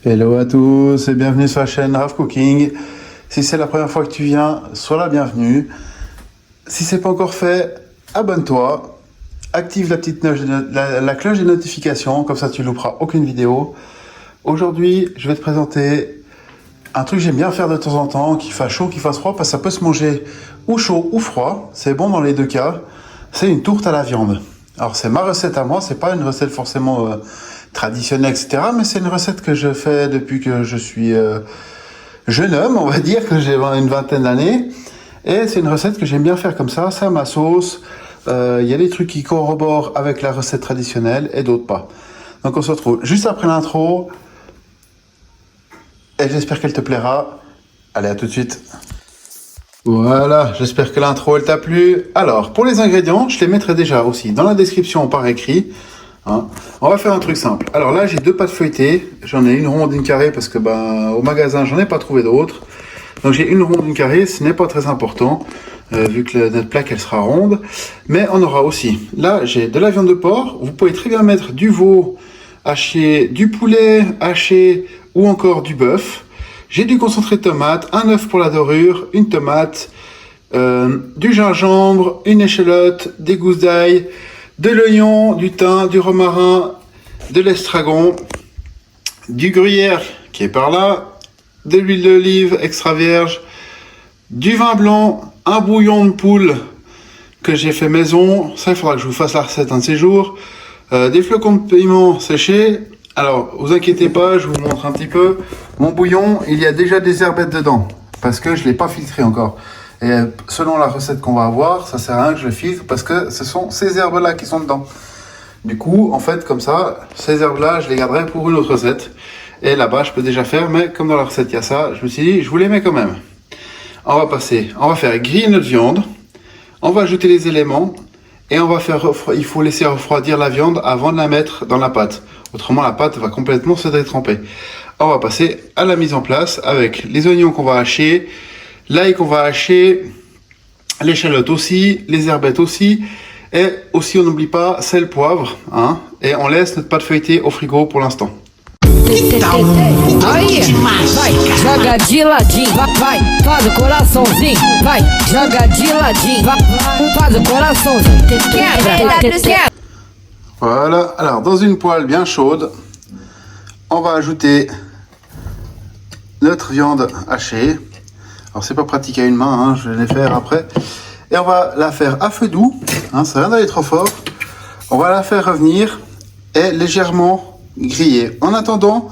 Hello à tous et bienvenue sur la chaîne Rav Cooking. Si c'est la première fois que tu viens, sois la bienvenue. Si c'est pas encore fait, abonne-toi, active la petite la cloche des notifications, comme ça tu louperas aucune vidéo. Aujourd'hui, je vais te présenter un truc que j'aime bien faire de temps en temps, qu'il fasse chaud, qu'il fasse froid, parce que ça peut se manger ou chaud ou froid. C'est bon dans les deux cas. C'est une tourte à la viande. Alors c'est ma recette à moi, c'est pas une recette forcément traditionnelle, etc. Mais c'est une recette que je fais depuis que je suis jeune homme, on va dire, que j'ai une vingtaine d'années. Et c'est une recette que j'aime bien faire comme ça, c'est à ma sauce. Il y a des trucs qui corroborent avec la recette traditionnelle et d'autres pas. Donc on se retrouve juste après l'intro. Et j'espère qu'elle te plaira. Allez, à tout de suite. Voilà, j'espère que l'intro elle t'a plu. Alors, pour les ingrédients, je les mettrai déjà aussi dans la description par écrit. Hein. On va faire un truc simple. Alors là, j'ai deux pâtes feuilletées. J'en ai une ronde, une carrée, parce que au magasin, j'en ai pas trouvé d'autres. Donc j'ai une ronde, une carrée. Ce n'est pas très important, vu que notre plaque elle sera ronde. Mais on aura aussi, là, j'ai de la viande de porc. Vous pouvez très bien mettre du veau haché, du poulet haché ou encore du bœuf. J'ai du concentré de tomate, un œuf pour la dorure, une tomate, du gingembre, une échalote, des gousses d'ail, de l'oignon, du thym, du romarin, de l'estragon, du gruyère qui est par là, de l'huile d'olive extra vierge, du vin blanc, un bouillon de poule que j'ai fait maison. Ça, il faudra que je vous fasse la recette un de ces jours. Des flocons de piment séchés. Alors, vous inquiétez pas, je vous montre un petit peu. Mon bouillon, il y a déjà des herbettes dedans, parce que je ne l'ai pas filtré encore. Et selon la recette qu'on va avoir, ça sert à rien que je le filtre, parce que ce sont ces herbes-là qui sont dedans. Du coup, en fait, comme ça, ces herbes-là, je les garderai pour une autre recette. Et là-bas, je peux déjà faire, mais comme dans la recette, il y a ça, je me suis dit, je vous les mets quand même. On va faire griller notre viande. On va ajouter les éléments. Et il faut laisser refroidir la viande avant de la mettre dans la pâte. Autrement, la pâte va complètement se détremper. On va passer à la mise en place avec les oignons qu'on va hacher, l'ail qu'on va hacher, l'échalote aussi, les herbettes aussi. Et aussi, on n'oublie pas sel, poivre. Hein, et on laisse notre pâte feuilletée au frigo pour l'instant. Aí, vai, joga de ladinho, vai, faz o coraçãozinho, vai, joga de ladinho, vai, faz o coraçãozinho, quebra. Voilà, alors dans une poêle bien chaude, on va ajouter notre viande hachée. Alors c'est pas pratique à une main, hein, je vais les faire après. Et on va la faire à feu doux, hein, ça vient d'aller trop fort. On va la faire revenir et légèrement griller. En attendant,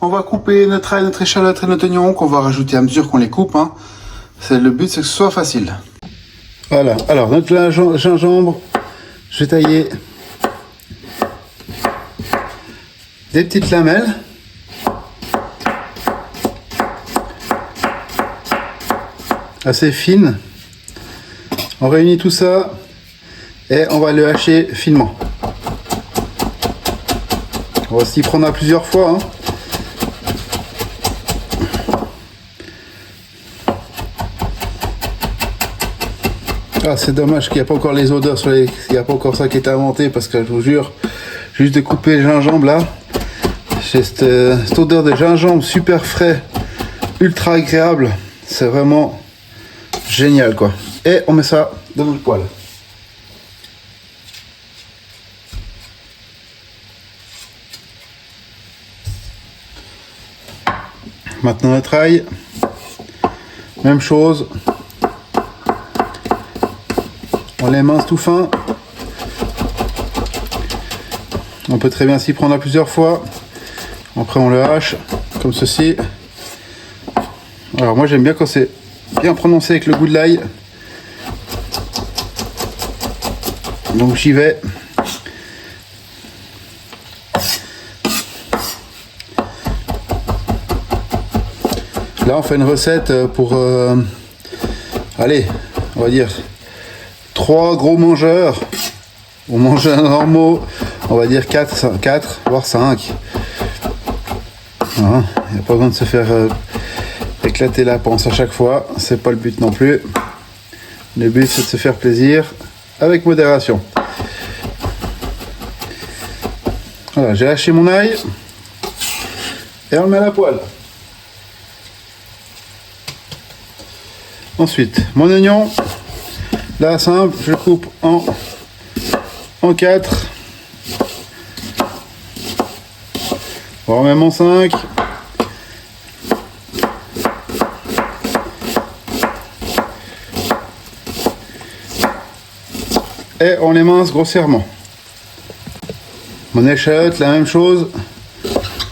on va couper notre ail, notre échalote et notre oignon qu'on va rajouter à mesure qu'on les coupe. Hein. Le but, c'est que ce soit facile. Voilà. Alors, notre gingembre, je vais tailler des petites lamelles. Assez fines. On réunit tout ça et on va le hacher finement. On va s'y prendre à plusieurs fois. Hein. Ah, c'est dommage qu'il n'y a pas encore les odeurs, il n'y a pas encore ça qui est inventé, parce que je vous jure, juste de couper le gingembre là, j'ai cette odeur de gingembre super frais, ultra agréable, c'est vraiment génial quoi. Et on met ça dans notre poêle. Maintenant notre ail, même chose, on l'émince tout fin, on peut très bien s'y prendre à plusieurs fois, après on le hache comme ceci. Alors moi j'aime bien quand c'est bien prononcé avec le goût de l'ail, donc j'y vais. Là, on fait une recette pour, allez, on va dire 3 gros mangeurs, ou mangeurs normaux, on va dire 4 voire 5. Il n'y a pas besoin de se faire éclater la panse à chaque fois, c'est pas le but non plus. Le but, c'est de se faire plaisir avec modération. Voilà, j'ai haché mon ail. Et on le met à la poêle. Ensuite, mon oignon, là simple, je le coupe en 4. Voire même en 5. Et on les mince grossièrement. Mon échalote, la même chose.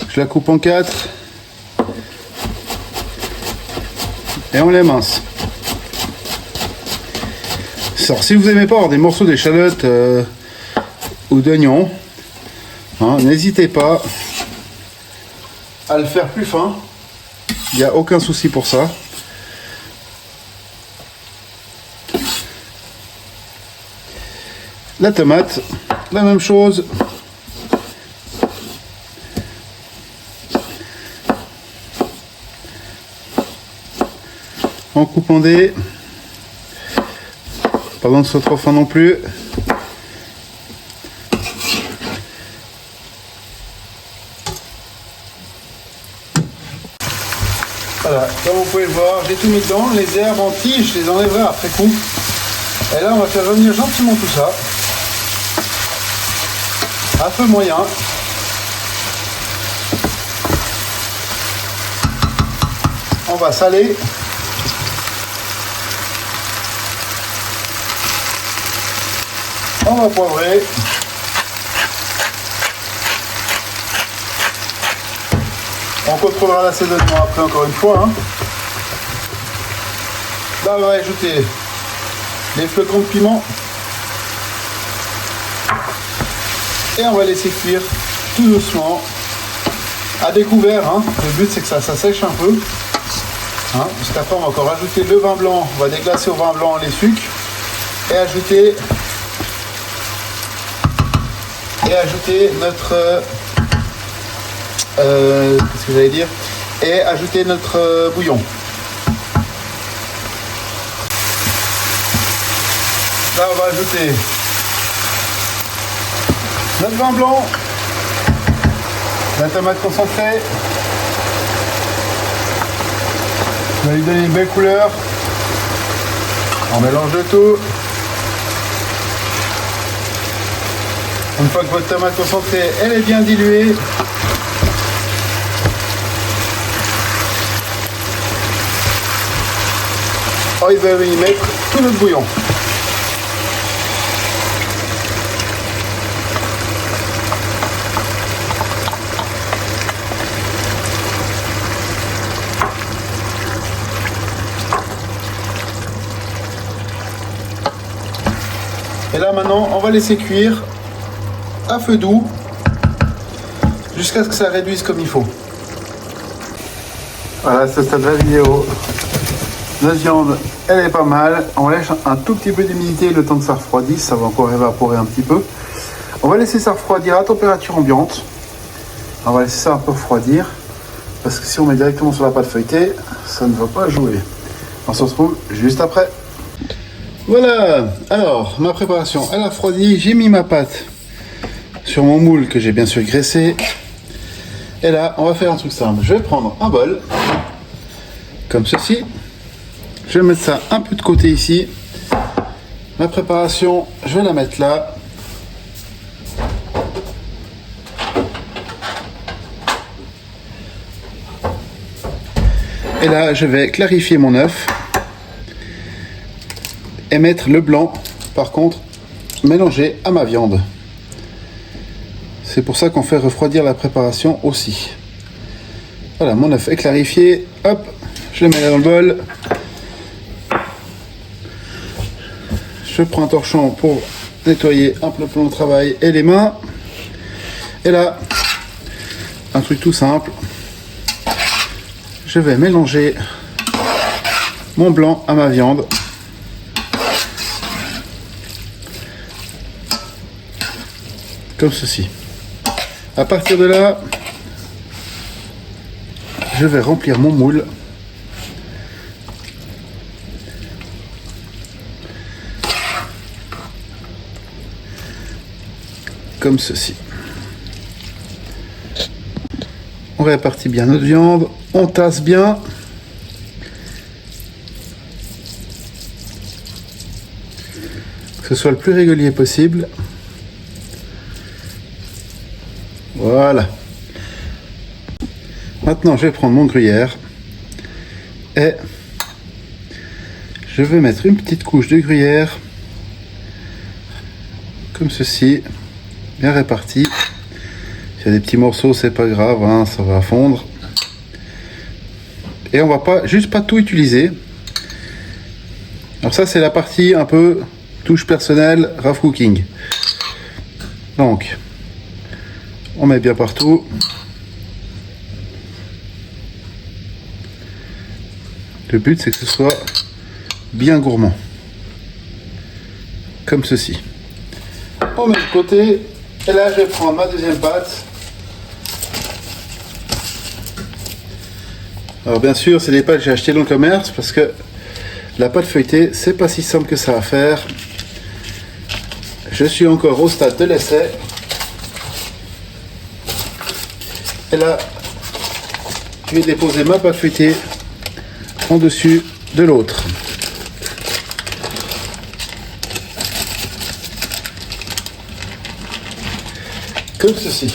Je la coupe en 4. Et on les mince. Alors, si vous n'aimez pas avoir des morceaux d'échalote ou d'oignon, hein, n'hésitez pas à le faire plus fin. Il n'y a aucun souci pour ça. La tomate, la même chose. On coupe en dés. Pas besoin que ce soit trop fin non plus. Voilà, comme vous pouvez le voir, j'ai tout mis dedans. Les herbes en tige, je les enlèverai après coup. Et là, on va faire revenir gentiment tout ça. À feu moyen. On va saler. On va poivrer. On contrôlera l'assaisonnement après encore une fois. Hein. Là, on va ajouter les flocons de piment. Et on va laisser cuire tout doucement, à découvert. Hein. Le but c'est que ça sèche un peu. Hein. Parce qu'après on va encore ajouter le vin blanc. On va déglacer au vin blanc les sucres. Et ajouter notre qu'est-ce que j'allais dire, et ajouter notre bouillon. Là on va ajouter notre vin blanc, la tomate concentrée. On va lui donner une belle couleur. On mélange le tout. Une fois que votre tomate concentrée elle est bien diluée, on va y mettre tout notre bouillon. Et là maintenant on va laisser cuire à feu doux jusqu'à ce que ça réduise comme il faut. Voilà, c'est ça de la vidéo. Notre viande, elle est pas mal. On laisse un tout petit peu d'humidité le temps que ça refroidisse. Ça va encore évaporer un petit peu. On va laisser ça refroidir à température ambiante. On va laisser ça un peu refroidir. Parce que si on met directement sur la pâte feuilletée, ça ne va pas jouer. On se retrouve juste après. Voilà, alors ma préparation elle a refroidi. J'ai mis ma pâte sur mon moule que j'ai bien sûr graissé. Et là, on va faire un truc simple. Je vais prendre un bol, comme ceci. Je vais mettre ça un peu de côté ici. Ma préparation, je vais la mettre là. Et là, je vais clarifier mon œuf. Et mettre le blanc, par contre, mélangé à ma viande. C'est pour ça qu'on fait refroidir la préparation aussi. Voilà, mon œuf est clarifié. Hop, je le mets dans le bol. Je prends un torchon pour nettoyer un peu le travail et les mains. Et là, un truc tout simple. Je vais mélanger mon blanc à ma viande. Comme ceci. À partir de là, je vais remplir mon moule. Comme ceci. On répartit bien notre viande, on tasse bien. Que ce soit le plus régulier possible. Voilà. Maintenant, je vais prendre mon gruyère et je vais mettre une petite couche de gruyère comme ceci, bien répartie. S'il y a des petits morceaux, c'est pas grave, hein, ça va fondre. Et on va pas juste pas tout utiliser. Alors ça, c'est la partie un peu touche personnelle, rough cooking. Donc, on met bien partout. Le but, c'est que ce soit bien gourmand. Comme ceci. On met de côté. Et là, je vais prendre ma deuxième pâte. Alors bien sûr, c'est des pâtes que j'ai achetées dans le commerce parce que la pâte feuilletée, c'est pas si simple que ça à faire. Je suis encore au stade de l'essai. Et là, je vais déposer ma pâte feuilletée en dessus de l'autre. Comme ceci.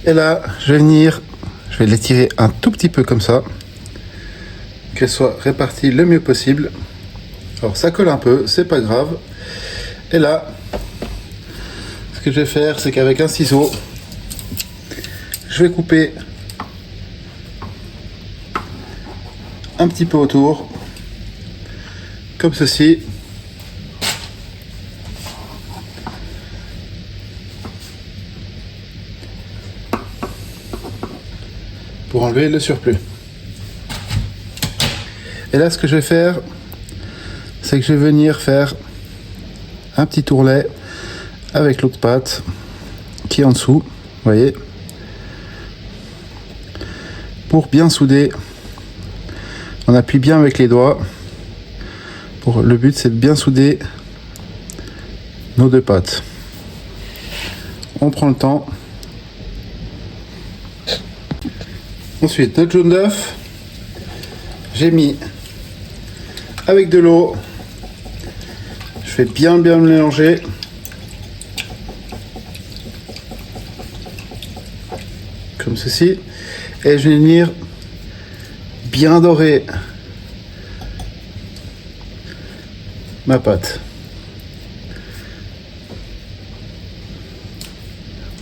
Et là, je vais l'étirer un tout petit peu comme ça, qu'elle soit répartie le mieux possible. Alors ça colle un peu, c'est pas grave. Et là, ce que je vais faire, c'est qu'avec un ciseau, je vais couper un petit peu autour, comme ceci. Pour enlever le surplus. Et là, ce que je vais faire, c'est que je vais venir faire un petit tourlet avec l'autre pâte qui est en dessous, vous voyez, pour bien souder. On appuie bien avec les doigts. Le but, c'est de bien souder nos deux pâtes. On prend le temps. Ensuite, notre jaune d'œuf, j'ai mis avec de l'eau. Je vais bien mélanger. Comme ceci. Et je vais venir bien dorer ma pâte.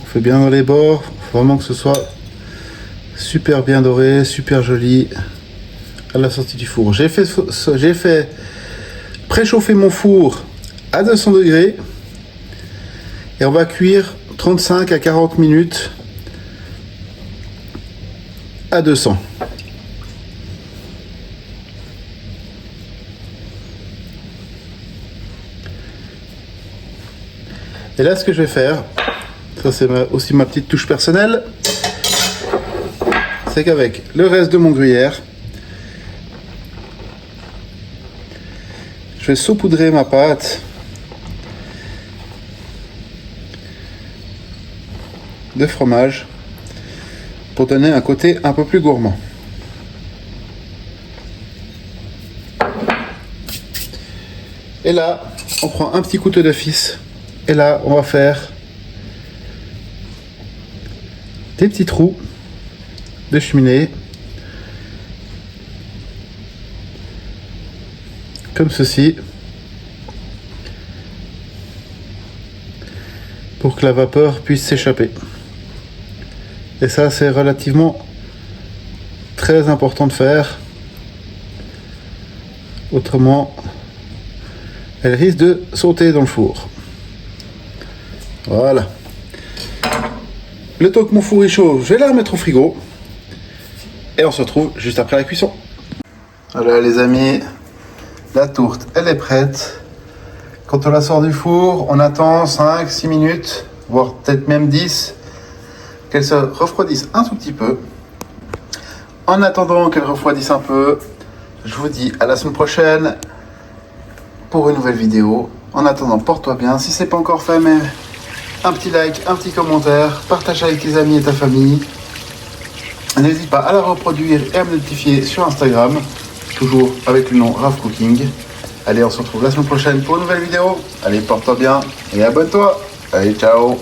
On fait bien dans les bords, faut vraiment que ce soit super bien doré, super joli à la sortie du four. J'ai fait préchauffer mon four à 200 degrés et on va cuire 35 à 40 minutes à 200. Et là, ce que je vais faire, ça c'est aussi ma petite touche personnelle, c'est qu'avec le reste de mon gruyère, je vais saupoudrer ma pâte de fromage pour donner un côté un peu plus gourmand. Et là, on prend un petit couteau d'office et là, on va faire des petits trous de cheminée comme ceci pour que la vapeur puisse s'échapper. Et ça, c'est relativement très important de faire, autrement elle risque de sauter dans le four. Voilà. Le temps que mon four est chaud, je vais la remettre au frigo et on se retrouve juste après la cuisson. Voilà les amis, la tourte elle est prête. Quand on la sort du four, on attend 5-6 minutes, voire peut-être même 10, qu'elle se refroidisse un tout petit peu. En attendant qu'elle refroidisse un peu, je vous dis à la semaine prochaine pour une nouvelle vidéo. En attendant, porte-toi bien. Si c'est pas encore fait, mais un petit like, un petit commentaire, partage avec tes amis et ta famille. N'hésite pas à la reproduire et à me notifier sur Instagram, toujours avec le nom Raf Cooking. Allez, on se retrouve la semaine prochaine pour une nouvelle vidéo. Allez, porte-toi bien et abonne-toi. Allez, ciao.